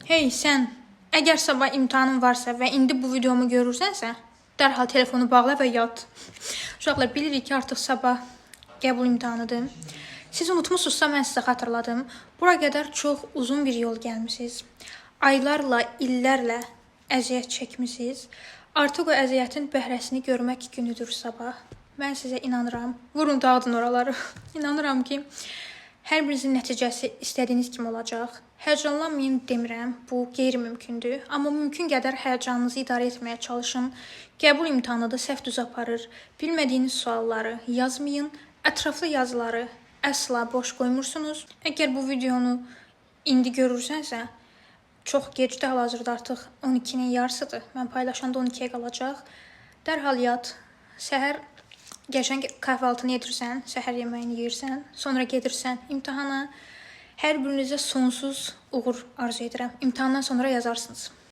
Hey sən, əgər sabah imtahanın varsa və indi bu videomu görürsənsə, dərhal telefonu bağla və yat. Uşaqlar, bilirik ki, artıq sabah qəbul imtahanıdır. Siz unutmuşsunuzsa, mən sizə xatırladım. Bura qədər çox uzun bir yol gəlmisiniz. Aylarla, illərlə əziyyət çəkmisiniz. Artıq o əziyyətin bəhrəsini görmək günüdür sabah. Mən sizə inanıram. Vurun, dağıdın oraları. İnanıram ki, hər birinizin nəticəsi istədiyiniz kimi olacaq. Həyəcanlanmayın demirəm, bu qeyri-mümkündür. Amma mümkün qədər həyəcanınızı idarə etməyə çalışın. Qəbul imtahanı da səhv düz aparır. Bilmədiyiniz sualları yazmayın. Ətraflı yazıları əsla boş qoymursunuz. Əgər bu videonu indi görürsənsə, çox gecdir, hal-hazırda artıq 12-nin yarısıdır. Mən paylaşanda 12-yə qalacaq. Dərhal yat. Səhər qəşəng kahvaltını edirsən, səhər yeməyini yeyirsən, sonra gedirsən imtahana. Hər birinizə sonsuz uğur arzu edirəm. İmtahandan sonra yazarsınız.